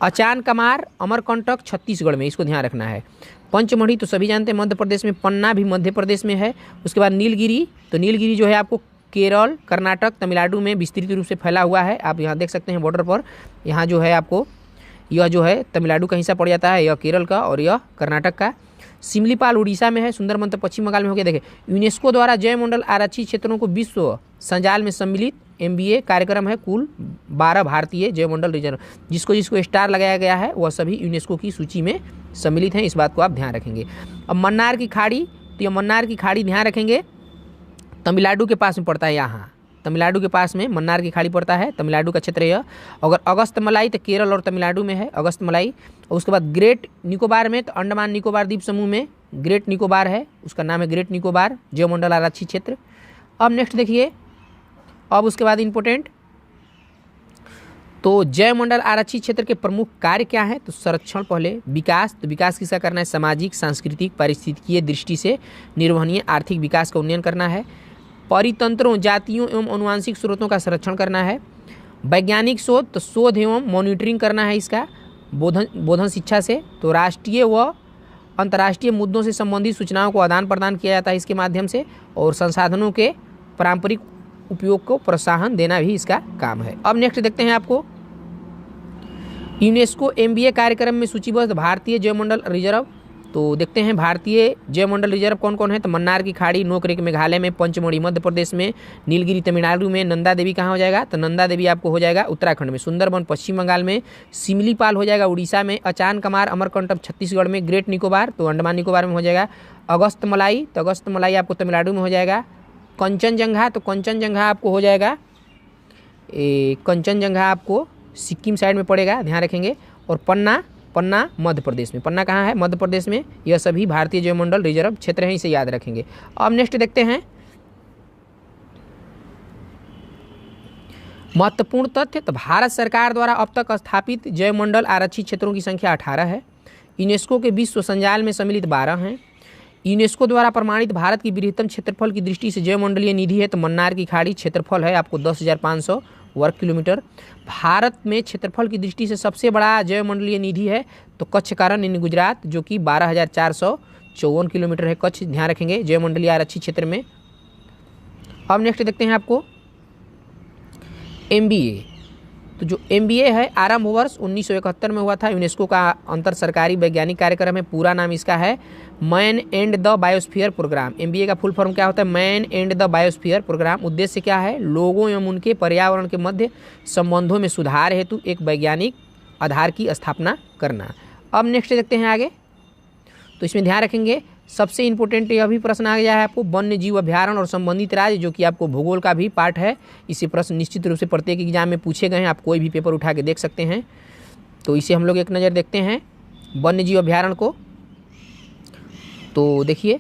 अचान कमार अमरकंटक छत्तीसगढ़ में, इसको ध्यान रखना है। पंचमढ़ी तो सभी जानते हैं मध्य प्रदेश में, पन्ना भी मध्य प्रदेश में है। उसके बाद नीलगिरी, तो नीलगिरी जो है आपको केरल, कर्नाटक, तमिलनाडु में विस्तृत रूप से फैला हुआ है। आप यहाँ देख सकते हैं बॉर्डर पर, यहाँ जो है आपको यह जो है तमिलनाडु का हिस्सा पड़ जाता है, यह केरल का और यह कर्नाटक का। सिमलीपाल उड़ीसा में है, सुंदरबन तो पश्चिम बंगाल में हो गया। देखें, यूनेस्को द्वारा जैवमंडल आरक्षित क्षेत्रों को विश्व संजाल में सम्मिलित MBA कार्यक्रम है। कुल 12 भारतीय जैवमंडल रिजर्व, जिसको जिसको स्टार लगाया गया है वह सभी यूनेस्को की सूची में सम्मिलित हैं। इस बात को आप ध्यान रखेंगे। अब मन्नार की खाड़ी, तो ये मन्नार की खाड़ी ध्यान रखेंगे, तमिलनाडु के पास में पड़ता है। यहाँ तमिलनाडु के पास में मन्नार की खाड़ी पड़ता है, तमिलनाडु का क्षेत्र यह। अगर अगस्त मलाई तो केरल और तमिलनाडु में है अगस्त मलाई। और उसके बाद ग्रेट निकोबार में, तो अंडमान निकोबार द्वीप समूह में ग्रेट निकोबार है, उसका नाम है ग्रेट निकोबार जैवमंडल आरक्षित क्षेत्र। अब नेक्स्ट देखिए, अब उसके बाद इंपॉर्टेंट, तो जैवमंडल आरक्षित क्षेत्र के प्रमुख कार्य क्या है? तो संरक्षण, पहले विकास, तो विकास किसका करना है? सामाजिक, सांस्कृतिक, पारिस्थितिकीय दृष्टि से निर्वहनीय आर्थिक विकास का उन्नयन करना है। परितंत्रों, जातियों एवं अनुवांशिक स्रोतों का संरक्षण करना है। वैज्ञानिक शोध, तो शोध एवं मॉनिटरिंग करना है इसका बोधन शिक्षा से। तो राष्ट्रीय व अंतर्राष्ट्रीय मुद्दों से संबंधित सूचनाओं को आदान प्रदान किया जाता है इसके माध्यम से। और संसाधनों के पारंपरिक उपयोग को प्रोत्साहन देना भी इसका काम है। अब नेक्स्ट देखते हैं आपको, यूनेस्को MBA कार्यक्रम में सूचीबद्ध भारतीय जैवमंडल रिजर्व। तो देखते हैं भारतीय जैवमंडल रिजर्व कौन कौन है। तो मन्नार की खाड़ी नोकरेक मेघालय में, पंचमढ़ी मध्य प्रदेश में, नीलगिरी तमिलनाडु में, नंदा देवी कहाँ हो जाएगा? तो नंदा देवी आपको हो जाएगा उत्तराखंड में, सुंदरबन पश्चिम बंगाल में, सिमलीपाल हो जाएगा उड़ीसा में, अचान कमार अमरकंटक छत्तीसगढ़ में, ग्रेट निकोबार तो अंडमान निकोबार में हो जाएगा, अगस्त मलाई, तो अगस्त मलाई आपको तमिलनाडु में हो जाएगा, कंचनजंघा, तो कंचनजंघा आपको हो जाएगा, कंचनजंघा आपको सिक्किम साइड में पड़ेगा, ध्यान रखेंगे। और पन्ना, पन्ना मध्य प्रदेश में, पन्ना कहाँ है? मध्य प्रदेश में। यह सभी भारतीय जैवमंडल रिजर्व क्षेत्र हैं, इसे याद रखेंगे। अब नेक्स्ट देखते हैं महत्वपूर्ण तथ्य। तो भारत सरकार द्वारा अब तक स्थापित जैवमंडल आरक्षित क्षेत्रों की संख्या 18 है। यूनेस्को के विश्व संजाल में सम्मिलित 12 हैं। यूनेस्को द्वारा प्रमाणित भारत की बृहत्तम क्षेत्रफल की दृष्टि से जैवमंडलीय निधि है तो मन्नार की खाड़ी, क्षेत्रफल है आपको 10,500 वर्ग किलोमीटर। भारत में क्षेत्रफल की दृष्टि से सबसे बड़ा जैवमंडलीय निधि है तो कच्छ कारण इन गुजरात, जो कि 12,454 किलोमीटर है। कच्छ ध्यान रखेंगे जैवमंडलीय आरक्षित क्षेत्र में। अब नेक्स्ट देखते हैं आपको MBA। तो जो MBA है आरंभ वर्ष 1971 में हुआ था। यूनेस्को का अंतर सरकारी वैज्ञानिक कार्यक्रम है। पूरा नाम इसका है man and the biosphere programme. MBA का फुल फॉर्म क्या होता है? Man and the biosphere programme. उद्देश्य क्या है? लोगों एवं उनके पर्यावरण के मध्य संबंधों में सुधार हेतु एक वैज्ञानिक आधार की स्थापना करना। अब नेक्स्ट देखते हैं आगे। तो इसमें ध्यान रखेंगे सबसे इंपॉर्टेंट यह भी प्रश्न आ गया है आपको, वन्य जीव अभ्यारण्य और संबंधित राज्य, जो कि आपको भूगोल का भी पार्ट है। इसे प्रश्न निश्चित रूप से प्रत्येक एग्जाम में पूछे गए हैं, आप कोई भी पेपर उठा के देख सकते हैं। तो इसे हम लोग एक नज़र देखते हैं वन्य जीव अभ्यारण्य को। तो देखिए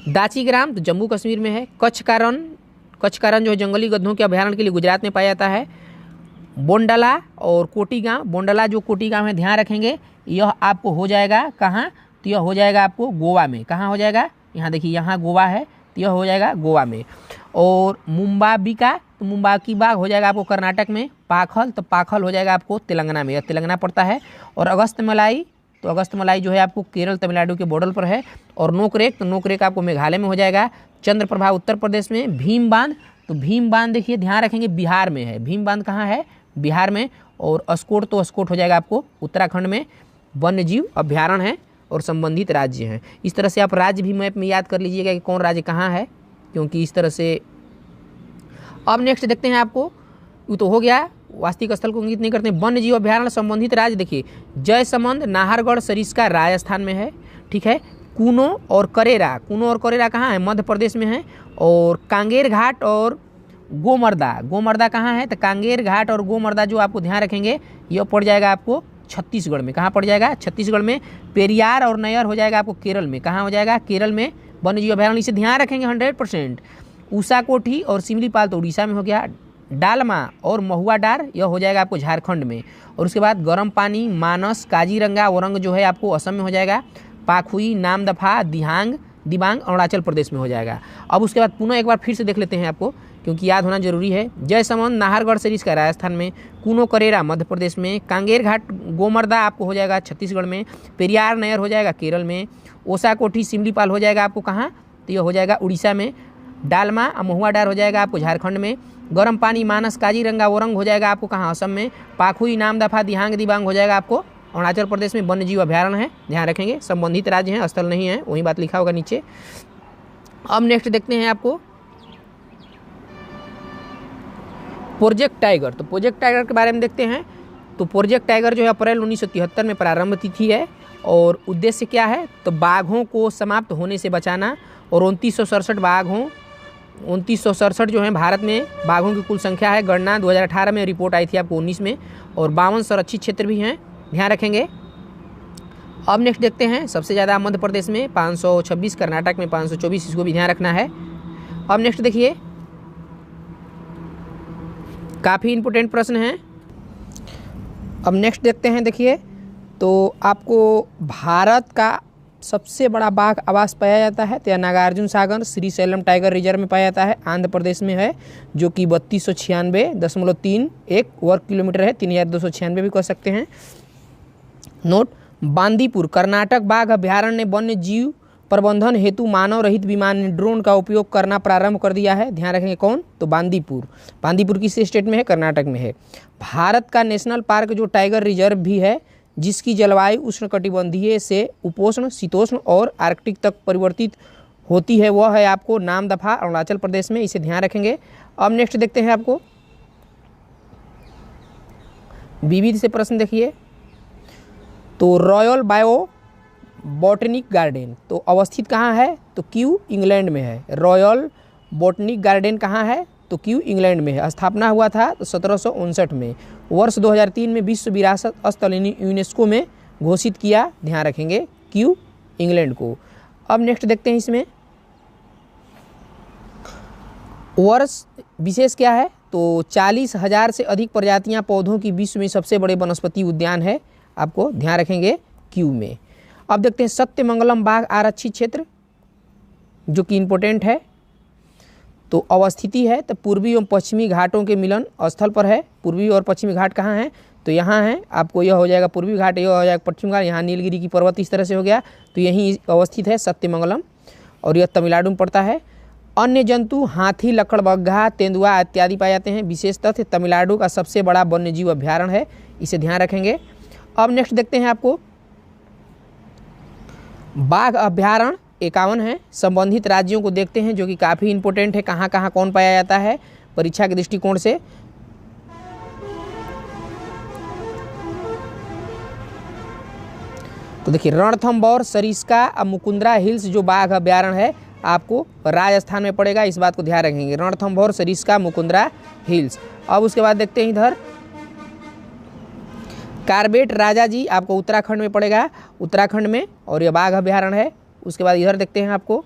दाचीग्राम तो जम्मू कश्मीर में है। कच्छ का रण जो है जंगली गधों के अभ्यारण्य के लिए गुजरात में पाया जाता है। बोंडला और कोटीगांव, बोंडला जो कोटीगांव है ध्यान रखेंगे यह आपको हो जाएगा कहाँ? तो यह हो जाएगा आपको गोवा में। कहाँ हो जाएगा? यहाँ देखिए यहाँ गोवा है तो यह हो जाएगा गोवा में। और मुम्बाबिका, तो मुम्बाकी बाग हो जाएगा आपको कर्नाटक में। पाखल, तो पाखल हो जाएगा आपको तेलंगाना में, यह तेलंगाना पड़ता है। और अगस्त मलाई, तो अगस्त मलाई जो है आपको केरल तमिलनाडु के बॉर्डर पर है। और नोकरेक, तो नोकरेक आपको मेघालय में हो जाएगा। चंद्रप्रभा उत्तर प्रदेश में। भीम बांध, तो भीम बांध देखिए ध्यान रखेंगे बिहार में है। भीम बांध कहाँ है? बिहार में। और अस्कोट, तो अस्कोट हो जाएगा आपको उत्तराखंड में। वन्य जीव अभ्यारण्य है और संबंधित राज्य हैं। इस तरह से आप राज्य भी मैप में याद कर लीजिएगा कि कौन राज्य कहाँ है, क्योंकि इस तरह से। अब नेक्स्ट देखते हैं आपको, ये तो हो गया वास्तविक स्थल को इंगित नहीं करते। वन्य जीव अभ्यारण्य संबंधित राज्य देखिए जयसमंद, नाहरगढ़, सरिस्का राजस्थान में है, ठीक है। कूनो और करेरा, कूनो और करेरा कहाँ है? मध्य प्रदेश में है। और कांगेर घाट और गोमर्दा, गोमर्दा कहाँ है? तो कांगेर घाट और गोमर्दा जो आपको ध्यान रखेंगे यह पड़ जाएगा आपको छत्तीसगढ़ में। कहाँ पड़ जाएगा? छत्तीसगढ़ में। पेरियार और नैयर हो जाएगा आपको केरल में। कहाँ हो जाएगा? केरल में वन्य जीव अभ्यारण्य, इसे ध्यान रखेंगे 100%। ऊषा कोठी और सिमलीपाल तो उड़ीसा में हो गया। डालमा और महुआ डार यह हो जाएगा आपको झारखंड में। और उसके बाद गर्म पानी, मानस, काजीरंगा, औरंग जो है आपको असम में हो जाएगा। पाखुई, नामदफा, दिबांग अरुणाचल प्रदेश में हो जाएगा। अब उसके बाद पुनः एक बार फिर से देख लेते हैं आपको क्योंकि याद होना जरूरी है। जयसमंद नाहरगढ़ सरिस्का राजस्थान में, कूनो करेरा मध्य प्रदेश में, कांगेर घाट गोमर्दा आपको हो जाएगा छत्तीसगढ़ में, पेरियार नहर हो जाएगा केरल में, ओसा कोठी सिमलीपाल हो जाएगा आपको कहाँ, तो यह हो जाएगा उड़ीसा में, डालमा महुआ डार हो जाएगा आपको झारखंड में, गर्म पानी मानस काजीरंगा ओरंग हो जाएगा आपको कहाँ, असम में, पाखुई नाम दफा दिहांग दिबांग हो जाएगा आपको अरुणाचल प्रदेश में। वन्य जीव अभ्यारण्य है, ध्यान रखेंगे, संबंधित राज्य हैं, स्थल नहीं है, वही बात लिखा होगा नीचे। अब नेक्स्ट देखते हैं आपको प्रोजेक्ट टाइगर। तो प्रोजेक्ट टाइगर के बारे में देखते हैं। तो प्रोजेक्ट टाइगर जो है अप्रैल 1973 में प्रारंभ तिथि है और उद्देश्य क्या है, तो बाघों को समाप्त होने से बचाना। और 2967 बाघ हों, 2967 जो है भारत में बाघों की कुल संख्या है। गणना 2018 में रिपोर्ट आई थी आपको 19 में, और 52 संरक्षित क्षेत्र भी हैं, ध्यान रखेंगे। अब नेक्स्ट देखते हैं, सबसे ज़्यादा मध्य प्रदेश में 526, कर्नाटक में 524, इसको भी ध्यान रखना है। अब नेक्स्ट देखिए, काफ़ी इंपोर्टेंट प्रश्न है। अब नेक्स्ट देखते हैं, देखिए तो आपको भारत का सबसे बड़ा बाघ आवास पाया जाता है, तो नागार्जुन सागर श्रीशैलम टाइगर रिजर्व में पाया जाता है, आंध्र प्रदेश में है, जो कि 3296.31 वर्ग किलोमीटर है, 3296 भी कह सकते हैं। नोट, बांदीपुर कर्नाटक बाघ अभ्यारण्य ने वन्य जीव प्रबंधन हेतु मानव रहित विमान ड्रोन का उपयोग करना प्रारंभ कर दिया है, ध्यान रखेंगे कौन, तो बांदीपुर। बांदीपुर किस स्टेट में है, कर्नाटक में है। भारत का नेशनल पार्क जो टाइगर रिजर्व भी है, जिसकी जलवायु उष्णकटिबंधीय से उपोष्ण, शीतोष्ण और आर्कटिक तक परिवर्तित होती है, वह है आपको नाम दफा अरुणाचल प्रदेश में, इसे ध्यान रखेंगे। अब नेक्स्ट देखते हैं आपको विविध से प्रश्न, देखिए तो रॉयल बायो बॉटनिक गार्डन तो अवस्थित कहाँ है, तो क्यू इंग्लैंड में है। रॉयल बॉटनिक गार्डन कहाँ है, तो क्यू इंग्लैंड में है। स्थापना हुआ था तो 1759 में। वर्ष 2003 में विश्व विरासत स्थल यूनेस्को में घोषित किया, ध्यान रखेंगे क्यू इंग्लैंड को। अब नेक्स्ट देखते हैं, इसमें वर्ष विशेष क्या है, तो 40,000 से अधिक प्रजातियां पौधों की विश्व में सबसे बड़े वनस्पति उद्यान है, आपको ध्यान रखेंगे क्यू में। अब देखते हैं सत्यमंगलम बाघ आरक्षित क्षेत्र, जो कि इम्पोर्टेंट है। तो अवस्थिति है तो पूर्वी एवं पश्चिमी घाटों के मिलन स्थल पर है। पूर्वी और पश्चिमी घाट कहाँ हैं, तो यहाँ है आपको, यह हो जाएगा पूर्वी घाट, यह हो जाएगा पश्चिमी घाट, यहाँ नीलगिरी की पर्वत इस तरह से हो गया, तो यहीं अवस्थित है सत्यमंगलम, और यह तमिलनाडु में पड़ता है। अन्य जंतु हाथी, लकड़बग्घा, तेंदुआ इत्यादि पाए जाते हैं। विशेष तथ्य, तमिलनाडु का सबसे बड़ा वन्य जीव अभ्यारण्य है, इसे ध्यान रखेंगे। अब नेक्स्ट देखते हैं आपको बाघ अभ्यारण्य 51 है। संबंधित राज्यों को देखते हैं, जो कि काफ़ी इंपॉर्टेंट है, कहाँ कहाँ कौन पाया जाता है परीक्षा के दृष्टिकोण से। तो देखिए रणथंभौर, सरिस्का, मुकुंदरा हिल्स जो बाघ अभ्यारण्य है आपको राजस्थान में पड़ेगा, इस बात को ध्यान रखेंगे। रणथंभौर, सरिस्का, मुकुंदरा हिल्स। अब उसके बाद देखते हैं इधर कार्बेट राजाजी आपको उत्तराखंड में पड़ेगा, उत्तराखंड में, और यह बाघ अभ्यारण्य है। उसके बाद इधर देखते हैं आपको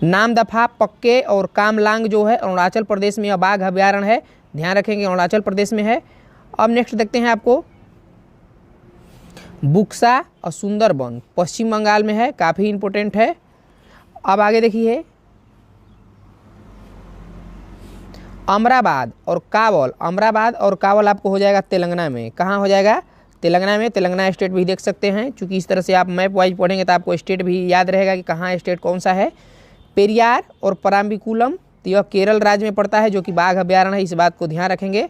नामदफा, पक्के और कामलांग जो है अरुणाचल प्रदेश में यह बाघ अभ्यारण्य है, ध्यान रखेंगे अरुणाचल प्रदेश में है। अब नेक्स्ट देखते हैं आपको बुक्सा और सुंदरबन पश्चिम बंगाल में है, काफ़ी इंपॉर्टेंट है। अब आगे देखिए अमराबाद और कावल, अमराबाद और कावल आपको हो जाएगा तेलंगाना में, कहाँ हो जाएगा, तेलंगाना में। तेलंगाना स्टेट भी देख सकते हैं, क्योंकि इस तरह से आप मैप वाइज पढ़ेंगे तो आपको स्टेट भी याद रहेगा कि कहाँ स्टेट कौन सा है। पेरियार और पराम्बिकुलम तो यह केरल राज्य में पड़ता है, जो कि बाघ अभ्यारण्य है, इस बात को ध्यान रखेंगे।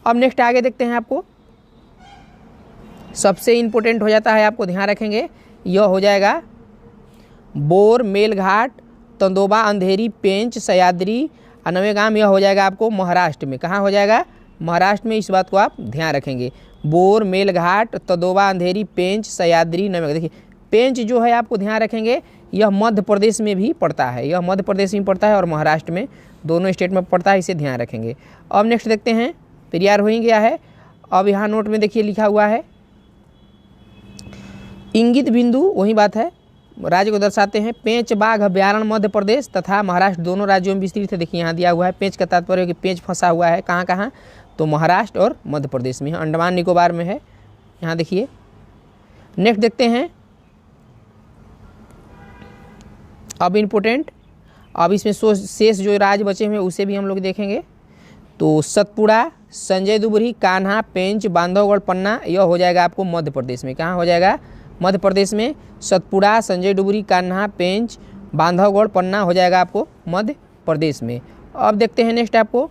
अब नेक्स्ट आगे देखते हैं, आपको सबसे इम्पोर्टेंट हो जाता है, आपको ध्यान रखेंगे, यह हो जाएगा बोर, मेलघाट, तंदोबा, अंधेरी, पेंच, सयाद्री, नवेगाम, यह हो जाएगा आपको महाराष्ट्र में। कहाँ हो जाएगा, महाराष्ट्र में, इस बात को आप ध्यान रखेंगे। बोर, मेलघाट, तंदोबा, अंधेरी, पेंच, सयाद्री, नवेगाम। देखिए पेंच जो है आपको ध्यान रखेंगे, यह मध्य प्रदेश में भी पड़ता है, यह मध्य प्रदेश में पड़ता है और महाराष्ट्र में, दोनों स्टेट में पड़ता है, इसे ध्यान रखेंगे। अब नेक्स्ट देखते हैं पेरियार हो ही गया है। अब यहाँ नोट में देखिए लिखा हुआ है इंगित बिंदु, वही बात है, राज्य को दर्शाते हैं। पेंच बाघ अभ्यारण्य मध्य प्रदेश तथा महाराष्ट्र दोनों राज्यों में विस्तृत है। देखिए यहाँ दिया हुआ है, पेंच का तात्पर्य है कि पेंच फंसा हुआ है, कहाँ कहाँ, तो महाराष्ट्र और मध्य प्रदेश में, अंडमान निकोबार में है, यहाँ देखिए। नेक्स्ट देखते हैं अब इम्पोर्टेंट अब इसमें शेष जो राज्य बचे हुए उसे भी हम लोग देखेंगे। तो सतपुड़ा, संजय दुबरी, कान्हा, पेंच, बांधवगढ़, पन्ना, यह हो जाएगा आपको मध्य प्रदेश में। कहाँ हो जाएगा? मध्य प्रदेश में। सतपुड़ा, संजय डुबरी, कान्हा, पेंच, बांधवगढ़, पन्ना हो जाएगा आपको मध्य प्रदेश में। अब देखते हैं नेक्स्ट आपको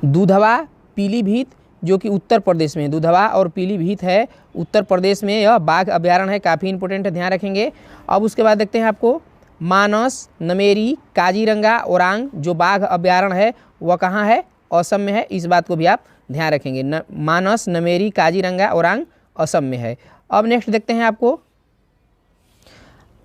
दूधवा, पीलीभीत जो कि उत्तर प्रदेश में। दूधवा और पीलीभीत है उत्तर प्रदेश में, यह बाघ अभ्यारण्य है, काफ़ी इंपॉर्टेंट है, ध्यान रखेंगे। अब उसके बाद देखते हैं आपको मानस, नमेरी, काजीरंगा, ओरांग जो बाघ अभ्यारण्य है वह कहाँ है? असम में है। इस बात को भी आप ध्यान रखेंगे। मानस, नमेरी, काजीरंगा, ओरांग असम में है। अब नेक्स्ट देखते हैं आपको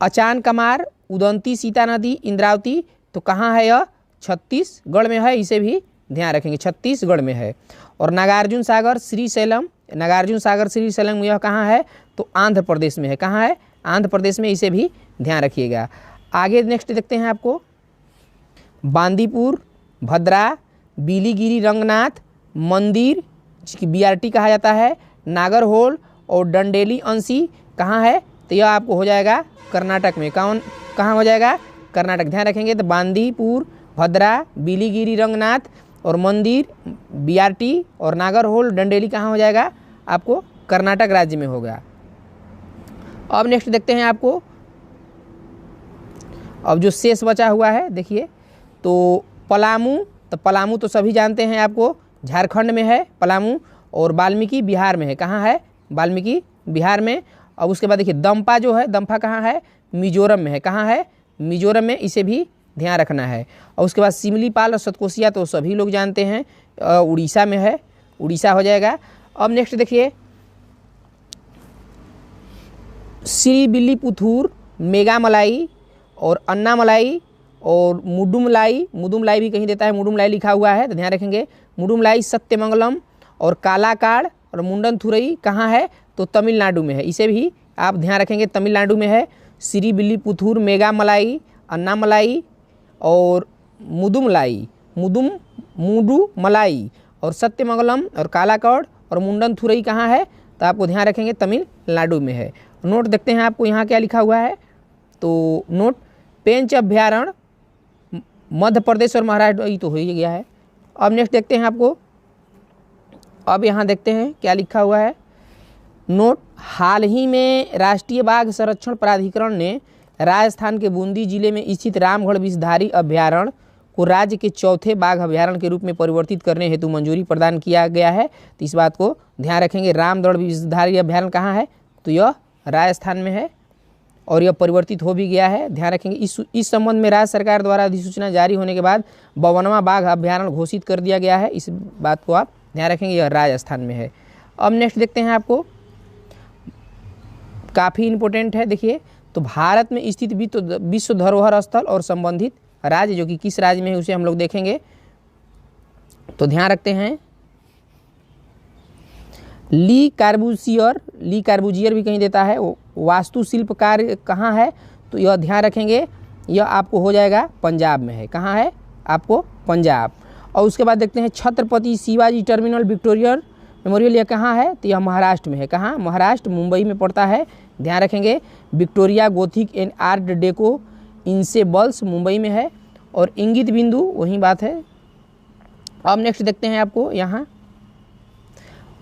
अचान कमार, उदंती सीता नदी, इंद्रावती, तो कहाँ है यह? छत्तीसगढ़ में है, इसे भी ध्यान रखेंगे, छत्तीसगढ़ में है। और नागार्जुन सागर, श्रीशैलम, नागार्जुन सागर, श्रीशैलम यह कहाँ है? तो आंध्र प्रदेश में है। कहाँ है? आंध्र प्रदेश में, इसे भी ध्यान रखिएगा। आगे नेक्स्ट देखते हैं आपको बांदीपुर, भद्रा, बिलीगिरी रंगनाथ मंदिर जिसकी BRT कहा जाता है, नागरहोल और डंडेली अंशी कहाँ है? तो यह आपको हो जाएगा कर्नाटक में। कहाँ हो जाएगा? कर्नाटक, ध्यान रखेंगे। तो बांदीपुर, भद्रा, बिलीगिरी रंगनाथ और मंदिर, BRT और नागरहोल, डंडेली कहाँ हो जाएगा? आपको कर्नाटक राज्य में होगा। अब नेक्स्ट देखते हैं आपको अब जो शेष बचा हुआ है देखिए, तो पलामू, तो पलामू तो सभी जानते हैं आपको झारखंड में है पलामू, और वाल्मीकि बिहार में है। कहाँ है? वाल्मीकि बिहार में। अब उसके बाद देखिए दम्पा जो है, दम्पा कहाँ है? मिजोरम में है। कहाँ है? मिजोरम में, इसे भी ध्यान रखना है। और उसके बाद सिमलीपाल और सतकोसिया तो सभी लोग जानते हैं, उड़ीसा में है, उड़ीसा हो जाएगा। अब नेक्स्ट देखिए श्रीविल्लीपुथूर, मेघामलाई और अन्नामलाई और मुडुमलाई, मुडुमलाई भी कहीं देता है, मुडुमलाई लिखा हुआ है तो ध्यान रखेंगे। मुडुमलाई, सत्यमंगलम और कालाकाड़ और मुंडनथुरई कहाँ है? तो तमिलनाडु में है, इसे भी आप ध्यान रखेंगे, तमिलनाडु में है। श्रीविल्लीपुथूर, मेघामलाई, अन्नामलाई और मुडुमलाई, मुडुमलाई और सत्यमंगलम और कालाकाड़ और मुंडनथुरई कहाँ है? तो आपको ध्यान रखेंगे तमिलनाडु में है। नोट देखते हैं आपको यहाँ क्या लिखा हुआ है, तो नोट पेंच अभ्यारण्य मध्य प्रदेश और महाराष्ट्र, ये तो हो ही गया है। अब नेक्स्ट देखते हैं आपको, अब यहाँ देखते हैं क्या लिखा हुआ है। नोट हाल ही में राष्ट्रीय बाघ संरक्षण प्राधिकरण ने राजस्थान के बूंदी जिले में स्थित रामगढ़ विषधारी अभ्यारण्य को राज्य के चौथे बाघ अभ्यारण्य के रूप में परिवर्तित करने हेतु मंजूरी प्रदान किया गया है। तो इस बात को ध्यान रखेंगे। रामगढ़ विषधारी अभ्यारण्य कहाँ है? तो यह राजस्थान में है और यह परिवर्तित हो भी गया है, ध्यान रखेंगे। इस संबंध में राज्य सरकार द्वारा अधिसूचना जारी होने के बाद 52वां बाघ अभ्यारण्य घोषित कर दिया गया है। इस बात को आप ध्यान रखेंगे, यह राजस्थान में है। अब नेक्स्ट देखते हैं आपको, काफ़ी इंपॉर्टेंट है देखिए, तो भारत में स्थित विश्व धरोहर स्थल और संबंधित राज्य जो कि किस राज्य में है उसे हम लोग देखेंगे। तो ध्यान रखते हैं ली कार्बूजियर भी कहीं देता है, वास्तुशिल्प कार्य कहाँ है? तो यह ध्यान रखेंगे, यह आपको हो जाएगा पंजाब में है। कहाँ है? आपको पंजाब। और उसके बाद देखते हैं Chhatrapati Shivaji terminal Victoria memorial, यह कहाँ है? तो यह महाराष्ट्र में है। कहाँ? महाराष्ट्र, मुंबई में पड़ता है, ध्यान रखेंगे। Victoria Gothic and Art Deco ensembles Mumbai में है, और इंगित बिंदु वही बात है। अब नेक्स्ट देखते हैं आपको यहाँ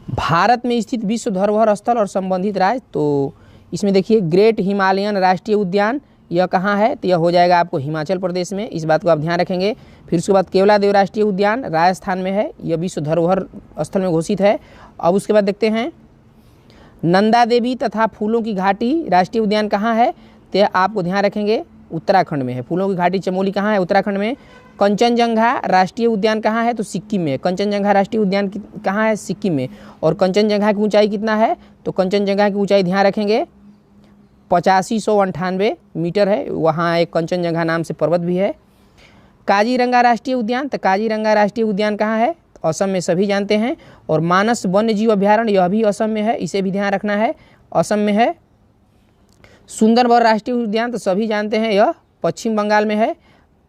भारत में स्थित विश्व धरोहर स्थल और संबंधित राज्य, तो इसमें देखिए ग्रेट हिमालयन राष्ट्रीय उद्यान, यह कहाँ है? तो यह हो जाएगा आपको हिमाचल प्रदेश में, इस बात को आप ध्यान रखेंगे। फिर उसके बाद केवलादेव राष्ट्रीय उद्यान राजस्थान में है, यह विश्व धरोहर स्थल में घोषित है। अब उसके बाद देखते हैं नंदा देवी तथा फूलों की घाटी राष्ट्रीय उद्यान कहाँ है? तो आपको ध्यान रखेंगे उत्तराखंड में है। फूलों की घाटी चमोली कहाँ है? उत्तराखंड में। कंचनजंगा राष्ट्रीय उद्यान कहाँ है? तो सिक्किम में। कंचनजंगा राष्ट्रीय उद्यान कहाँ है? सिक्किम में। और कंचनजंगा की ऊंचाई कितना है? तो कंचनजंगा की ऊंचाई ध्यान रखेंगे 8598 मीटर है, वहाँ एक कंचनजंगा नाम से पर्वत भी है। काजीरंगा राष्ट्रीय उद्यान, तो काजीरंगा राष्ट्रीय उद्यान कहाँ है? असम में, सभी जानते हैं। और मानस वन्य जीव अभ्यारण्य, यह भी असम में है, इसे भी ध्यान रखना है, असम में है। सुंदरबन राष्ट्रीय उद्यान तो सभी जानते हैं, यह पश्चिम बंगाल में है।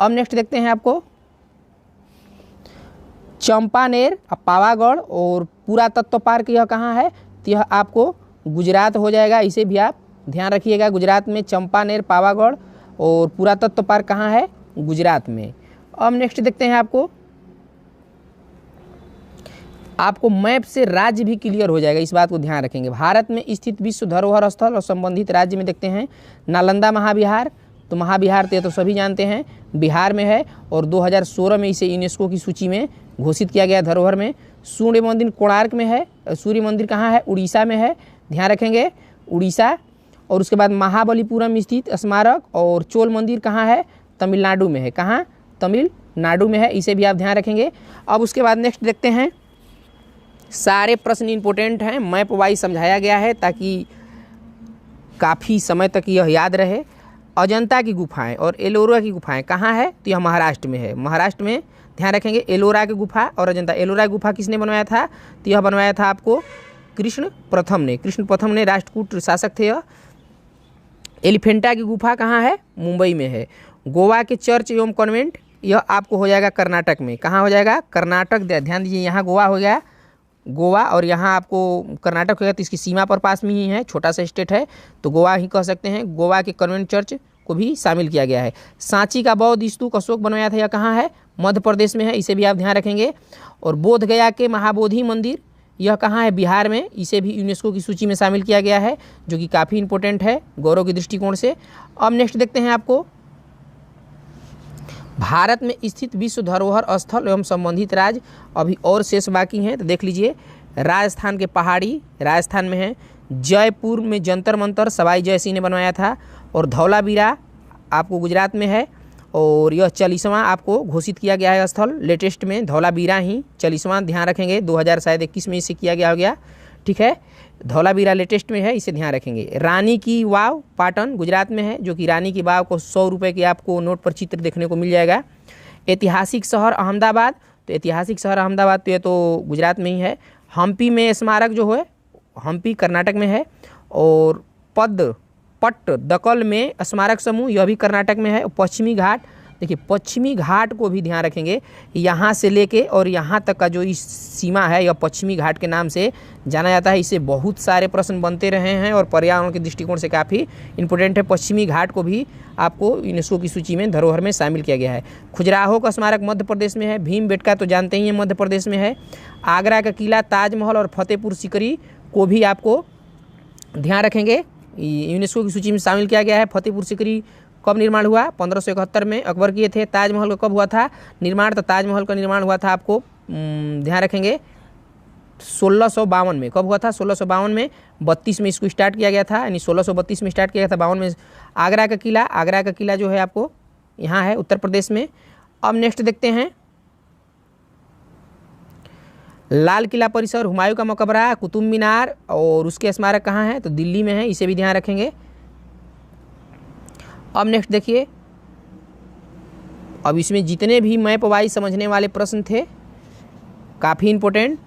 अब नेक्स्ट देखते हैं आपको चंपानेर, पावागढ़ और पुरातत्व पार्क, यह कहाँ है? तो यह आपको गुजरात हो जाएगा, इसे भी आप ध्यान रखिएगा। गुजरात में चंपानेर, पावागढ़ और पुरातत्व पार्क कहाँ है, गुजरात में। अब नेक्स्ट देखते हैं, आपको मैप से राज्य भी क्लियर हो जाएगा, इस बात को ध्यान रखेंगे। भारत में स्थित विश्व धरोहर स्थल और संबंधित राज्य में देखते हैं नालंदा महाविहार, तो महाविहार तो सभी जानते हैं बिहार में है और 2016 में इसे यूनेस्को की सूची में घोषित किया गया धरोहर में। सूर्य मंदिर कोणार्क में है, सूर्य मंदिर कहाँ है, उड़ीसा में है, ध्यान रखेंगे उड़ीसा। और उसके बाद महाबलीपुरम स्थित स्मारक और चोल मंदिर कहाँ है, तमिलनाडु में है, कहाँ, तमिलनाडु में है, इसे भी आप ध्यान रखेंगे। अब उसके बाद नेक्स्ट देखते हैं, सारे प्रश्न इंपॉर्टेंट हैं, मैप वाइज समझाया गया है ताकि काफ़ी समय तक यह याद रहे। अजंता की गुफाएं और एलोरा की गुफाएं कहाँ है, तो यह महाराष्ट्र में है, महाराष्ट्र में ध्यान रखेंगे। एलोरा की गुफा और अजंता, एलोरा गुफा किसने बनवाया था, तो यह बनवाया था आपको कृष्ण प्रथम ने राष्ट्रकूट शासक थे यह। एलिफेंटा की गुफा कहाँ है, मुंबई में है। गोवा के चर्च एवं कॉन्वेंट, यह आपको हो जाएगा कर्नाटक में, कहाँ हो जाएगा, कर्नाटक। ध्यान दीजिए, यहाँ गोवा हो गया, गोवा, और यहाँ आपको कर्नाटक हो गया, तो इसकी सीमा पर पास में ही है, छोटा सा स्टेट है तो गोवा ही कह सकते हैं। गोवा के कॉन्वेंट चर्च को भी शामिल किया गया है। सांची का बौद्ध स्तूप अशोक बनवाया था, यह कहाँ है, मध्य प्रदेश में है, इसे भी आप ध्यान रखेंगे। और बोध गया के महाबोधि मंदिर, यह कहाँ है, बिहार में, इसे भी यूनेस्को की सूची में शामिल किया गया है, जो कि काफ़ी इंपॉर्टेंट है गौरव के दृष्टिकोण से। अब नेक्स्ट देखते हैं, आपको भारत में स्थित विश्व धरोहर स्थल एवं संबंधित राज्य अभी और शेष बाकी हैं, तो देख लीजिए। राजस्थान के पहाड़ी, राजस्थान में है। जयपुर में जंतर मंतर सवाई जय सिंह ने बनवाया था। और धौलावीरा आपको गुजरात में है, और यह 40वां आपको घोषित किया गया है स्थल, लेटेस्ट में धौलावीरा ही 40वां, ध्यान रखेंगे। 2021 में इसे किया गया हो गया, ठीक है। धौलावीरा लेटेस्ट में है, इसे ध्यान रखेंगे। रानी की वाव पाटन गुजरात में है, जो कि रानी की वाव को 100 रुपये के आपको नोट पर चित्र देखने को मिल जाएगा। ऐतिहासिक शहर अहमदाबाद, तो ऐतिहासिक शहर अहमदाबाद तो ये तो गुजरात में ही है। हम्पी में स्मारक जो है, हम्पी कर्नाटक में है। और पट्टदकल में स्मारक समूह, यह भी कर्नाटक में है। पश्चिमी घाट, देखिए पश्चिमी घाट को भी ध्यान रखेंगे, यहाँ से लेके और यहाँ तक का जो इस सीमा है, यह पश्चिमी घाट के नाम से जाना जाता है। इससे बहुत सारे प्रश्न बनते रहे हैं और पर्यावरण के दृष्टिकोण से काफ़ी इंपॉर्टेंट है। पश्चिमी घाट को भी आपको यूनेस्को की सूची में धरोहर में शामिल किया गया है। खजुराहो का स्मारक मध्य प्रदेश में है। भीमबेटका तो जानते ही हैं, मध्य प्रदेश में है। आगरा का किला, ताजमहल और फतेहपुर सीकरी को भी आपको ध्यान रखेंगे, यूनेस्को की सूची में शामिल किया गया है। फतेहपुर सीकरी कब निर्माण हुआ, 1571 में अकबर किए थे। ताजमहल का कब हुआ था निर्माण, तो ताजमहल का निर्माण हुआ था आपको ध्यान रखेंगे 1652 में। कब हुआ था, 1652 में। 32 में इसको स्टार्ट किया गया था, यानी 1632 में स्टार्ट किया गया था, 52 में। आगरा का किला जो है आपको यहाँ है उत्तर प्रदेश में। अब नेक्स्ट देखते हैं, लाल किला परिसर, हुमायूं का मकबरा, कुतुब मीनार और उसके स्मारक कहाँ हैं, तो दिल्ली में है, इसे भी ध्यान रखेंगे। अब नेक्स्ट देखिए, अब इसमें जितने भी मैप वाइज समझने वाले प्रश्न थे काफ़ी इंपॉर्टेंट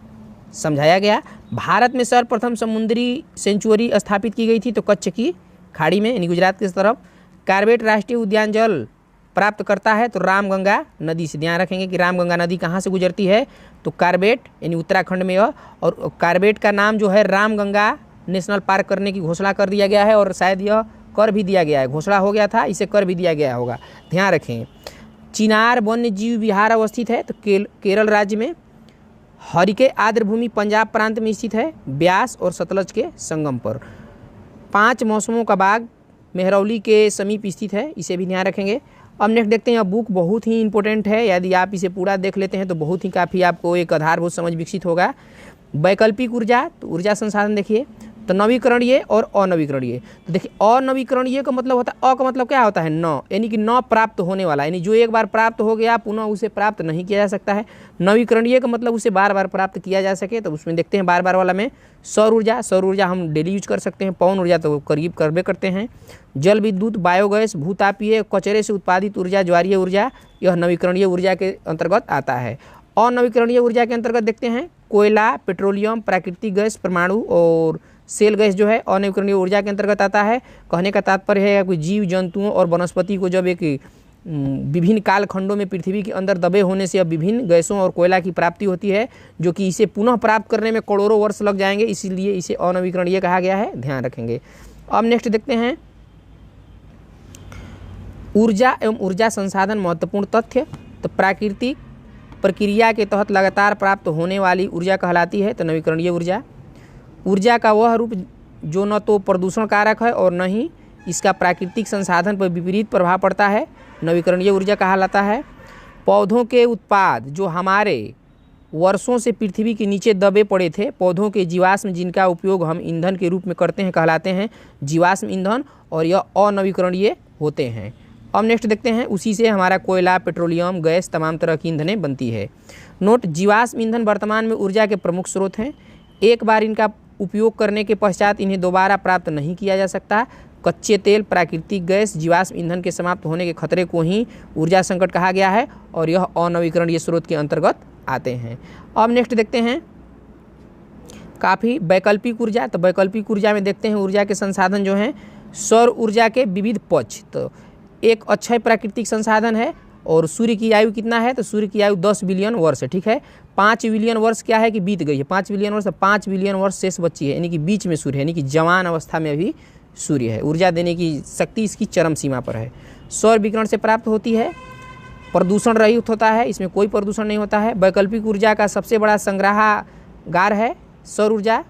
समझाया गया। भारत में सर्वप्रथम समुद्री सेंचुरी स्थापित की गई थी, तो कच्छ की खाड़ी में, यानी गुजरात की तरफ। कार्बेट राष्ट्रीय उद्यान जल प्राप्त करता है, तो रामगंगा नदी से, ध्यान रखेंगे कि रामगंगा नदी कहाँ से गुजरती है, तो कार्बेट यानी उत्तराखंड में यह। और कार्बेट का नाम जो है रामगंगा नेशनल पार्क करने की घोषणा कर दिया गया है, और शायद यह कर भी दिया गया है, घोषणा हो गया था, इसे कर भी दिया गया होगा, ध्यान रखें। चिनार वन्य जीव विहार अवस्थित है, तो केरल राज्य में। हरिके आर्द्रभूमि पंजाब प्रांत में स्थित है, ब्यास और सतलज के संगम पर। 5 मौसमों का बाग मेहरौली के समीप स्थित है, इसे भी ध्यान रखेंगे। अब नेक्स्ट देखते हैं, यह बुक बहुत ही इंपॉर्टेंट है, यदि आप इसे पूरा देख लेते हैं तो बहुत ही काफ़ी आपको एक आधारभूत समझ विकसित होगा। वैकल्पिक ऊर्जा, तो ऊर्जा संसाधन देखिए, तो नवीकरणीय और अनवीकरणीय। तो देखिए अनवीकरणीय का मतलब होता है, अ का मतलब क्या होता है, न, यानी कि न प्राप्त होने वाला, यानी जो एक बार प्राप्त हो गया पुनः उसे प्राप्त नहीं किया जा सकता है। नवीकरणीय का मतलब उसे बार बार प्राप्त किया जा सके, तो उसमें देखते हैं बार बार वाला में सौर ऊर्जा हम डेली यूज कर सकते हैं, पवन ऊर्जा तो करीब करबे करते हैं। जल विद्युत, बायोगैस, भूतापीय, कचरे से उत्पादित ऊर्जा, ज्वारीय ऊर्जा, यह नवीकरणीय ऊर्जा के अंतर्गत आता है। अनवीकरणीय ऊर्जा के अंतर्गत देखते हैं कोयला, पेट्रोलियम, प्राकृतिक गैस, परमाणु और सेल गैस जो है अनवीकरणीय ऊर्जा के अंतर्गत आता है। कहने का तात्पर्य है कि जीव जंतुओं और वनस्पति को जब एक विभिन्न कालखंडों में पृथ्वी के अंदर दबे होने से अब विभिन्न गैसों और कोयला की प्राप्ति होती है, जो कि इसे पुनः प्राप्त करने में करोड़ों वर्ष लग जाएंगे, इसीलिए इसे अनवीकरणीय कहा गया है, ध्यान रखेंगे। अब नेक्स्ट देखते हैं, ऊर्जा एवं ऊर्जा संसाधन महत्वपूर्ण तथ्य, तो प्राकृतिक प्रक्रिया के तहत लगातार प्राप्त होने वाली ऊर्जा कहलाती है तो नवीकरणीय ऊर्जा। ऊर्जा का वह रूप जो न तो प्रदूषण कारक है और न ही इसका प्राकृतिक संसाधन पर विपरीत प्रभाव पड़ता है, नवीकरणीय ऊर्जा कहलाता है। पौधों के उत्पाद जो हमारे वर्षों से पृथ्वी के नीचे दबे पड़े थे, पौधों के जीवाश्म जिनका उपयोग हम ईंधन के रूप में करते हैं कहलाते हैं जीवाश्म ईंधन, और यह अनवीकरणीय होते हैं। अब नेक्स्ट देखते हैं, उसी से हमारा कोयला, पेट्रोलियम, गैस, तमाम तरह की ईंधनें बनती है। नोट, जीवाश्म ईंधन वर्तमान में ऊर्जा के प्रमुख स्रोत हैं। एक बार इनका उपयोग करने के पश्चात इन्हें दोबारा प्राप्त नहीं किया जा सकता। कच्चे तेल, प्राकृतिक गैस, जीवाश्म ईंधन के समाप्त होने के खतरे को ही ऊर्जा संकट कहा गया है और यह अनवीकरणीय स्रोत के अंतर्गत आते हैं। अब नेक्स्ट देखते हैं काफ़ी वैकल्पिक ऊर्जा। तो वैकल्पिक ऊर्जा में देखते हैं ऊर्जा के संसाधन जो हैं, सौर ऊर्जा के विविध पक्ष। तो एक अक्षय प्राकृतिक संसाधन है और सूर्य की आयु कितना है, तो सूर्य की आयु 10 बिलियन वर्ष है, ठीक है। 5 बिलियन वर्ष क्या है कि बीत गई है, 5 बिलियन वर्ष, 5 बिलियन वर्ष शेष बची है, यानी कि बीच में सूर्य है, यानी कि जवान अवस्था में अभी सूर्य है। ऊर्जा देने की शक्ति इसकी चरम सीमा पर है। सौर विकिरण से प्राप्त होती है, प्रदूषण रहित होता है, इसमें कोई प्रदूषण नहीं होता है। वैकल्पिक ऊर्जा का सबसे बड़ा संग्रहागार है सौर ऊर्जा,